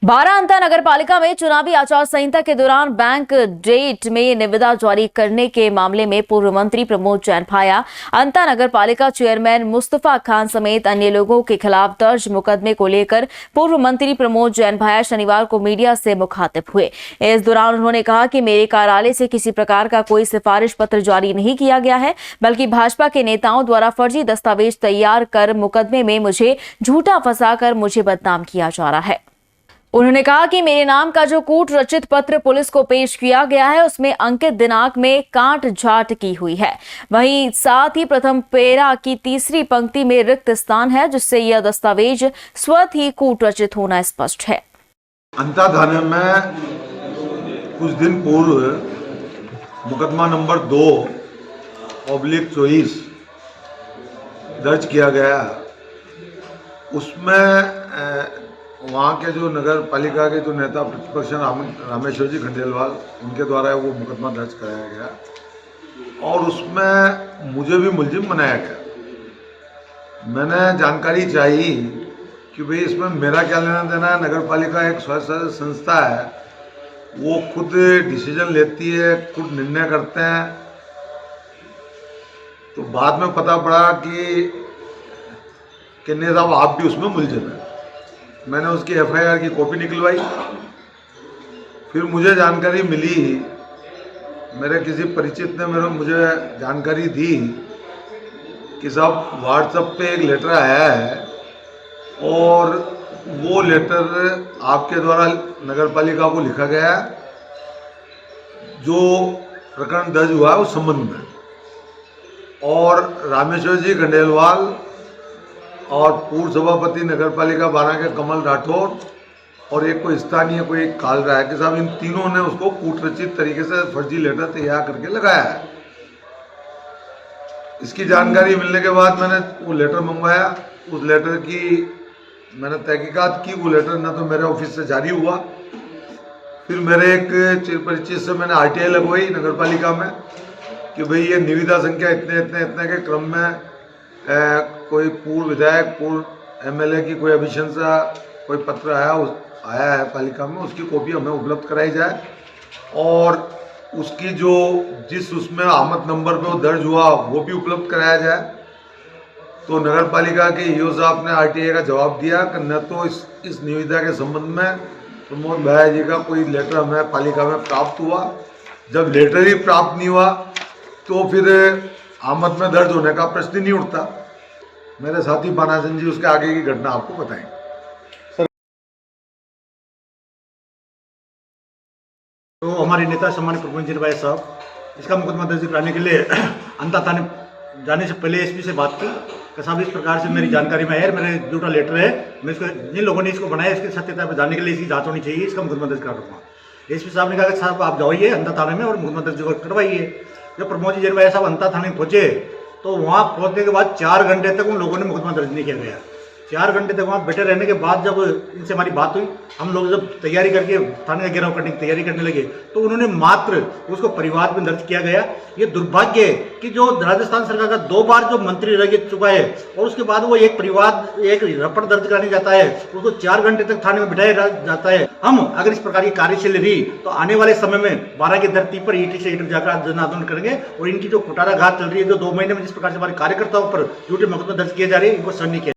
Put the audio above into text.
बारां अंता नगर पालिका में चुनावी आचार संहिता के दौरान बैंक डेट में निविदा जारी करने के मामले में पूर्व मंत्री प्रमोद जैन भाया अंता नगर पालिका चेयरमैन मुस्तफा खान समेत अन्य लोगों के खिलाफ दर्ज मुकदमे को लेकर पूर्व मंत्री प्रमोद जैन भाया शनिवार को मीडिया से मुखातिब हुए। इस दौरान उन्होंने कहा कि मेरे कार्यालय से किसी प्रकार का कोई सिफारिश पत्र जारी नहीं किया गया है, बल्कि भाजपा के नेताओं द्वारा फर्जी दस्तावेज तैयार कर मुकदमे में मुझे झूठा फंसाकर मुझे बदनाम किया जा रहा है। उन्होंने कहा कि मेरे नाम का जो कूट रचित पत्र पुलिस को पेश किया गया है उसमें अंकित दिनांक में काट छांट की हुई है। वहीं साथ ही प्रथम पेरा की तीसरी पंक्ति में रिक्त स्थान है, जिससे यह दस्तावेज स्वतः ही कूट रचित होना स्पष्ट है। अंता थाने में कुछ दिन पूर्व मुकदमा नंबर 2/24 दर्ज किया गया। उसमें वहाँ के जो नगर पालिका के जो नेता प्रतिपक्ष रामेश्वर जी खंडेलवाल, उनके द्वारा वो मुकदमा दर्ज कराया गया और उसमें मुझे भी मुलजिम बनाया गया। मैंने जानकारी चाहिए कि भाई इसमें मेरा क्या लेना देना है। नगर पालिका एक स्वशासित संस्था है, वो खुद डिसीजन लेती है, खुद निर्णय करते हैं। तो बाद में पता पड़ा कि नहीं साहब आप भी उसमें मुलजिम हैं। मैंने उसकी FIR की कॉपी निकलवाई। फिर मुझे जानकारी मिली, मेरे किसी परिचित ने मुझे जानकारी दी कि साहब व्हाट्सएप पे एक लेटर आया है और वो लेटर आपके द्वारा नगर पालिका को लिखा गया है जो प्रकरण दर्ज हुआ है उस संबंध में। और रामेश्वर जी खंडेलवाल और पूर्व सभापति नगर पालिका बारां के कमल राठौर और एक कोई स्थानीय कोई काल राय के साहब, इन तीनों ने उसको कूटरचित तरीके से फर्जी लेटर तैयार करके लगाया है। इसकी जानकारी मिलने के बाद मैंने वो लेटर मंगवाया। उस लेटर की मैंने तहकीकात की। वो लेटर ना तो मेरे ऑफिस से जारी हुआ, फिर मेरे एक चिर परिचित से मैंने RTI लगवाई नगर पालिका में कि भाई ये निविदा संख्या इतने इतने इतने के क्रम में कोई पूर्व विधायक, पूर्व MLA की कोई अभिशंसा कोई पत्र आया है पालिका में, उसकी कॉपी हमें उपलब्ध कराई जाए और उसकी जो जिस उसमें आमद नंबर पे वो दर्ज हुआ वो भी उपलब्ध कराया जाए। तो नगर पालिका के EO साहब ने RTI का जवाब दिया कि न तो इस निविदा के संबंध में प्रमोद भाया जी का कोई लेटर हमें पालिका में प्राप्त हुआ। जब लेटर ही प्राप्त नहीं हुआ तो फिर आमद में दर्ज होने का प्रश्न ही नहीं उठता। मेरे साथी बानासन जी उसके आगे की घटना आपको बताएंगे। तो हमारे नेता सम्मानित प्रमोद जैन भाई साहब, इसका मुकदमा दर्ज कराने के लिए अंता थाने जाने से पहले SP से बात की कि साहब इस प्रकार से मेरी जानकारी में है, मेरे झूठा लेटर है, मैं इसको जिन लोगों ने इसको बनाया इसकी सत्यता पर जानने के लिए इसकी जांच होनी चाहिए, इसका मुकदमा दर्ज करा दूंगा। SP साहब ने कहा कि साहब आप जाइए अंता थाने में और मुकदमा दर्ज करवाइए। जब प्रमोद जैन भाई साहब अंता थाने पहुंचे तो वहाँ पहुंचने के बाद 4 घंटे तक उन लोगों ने मुकदमा दर्ज नहीं किया गया। 4 घंटे तक वहाँ बैठे रहने के बाद जब इनसे हमारी बात हुई, हम लोग जब तैयारी करके थाने का घेराव करने की तैयारी करने लगे तो उन्होंने मात्र उसको परिवाद में दर्ज किया गया। ये दुर्भाग्य है कि जो राजस्थान सरकार का 2 बार जो मंत्री रह चुका है और उसके बाद वो एक रपट दर्ज कराने जाता है, उसको 4 घंटे तक थाने में बिठाया जाता है। हम अगर इस प्रकार की कार्यशैली रही तो आने वाले समय में बारां की धरती पर ईंट से ईंट जाकर जन आंदोलन करेंगे और इनकी जो कुटाराघात चल रही है, जो 2 महीने में जिस प्रकार से हमारे कार्यकर्ताओं पर झूठे मुकदमे दर्ज किए जा रहे हैं, इनको सहन नहीं किया।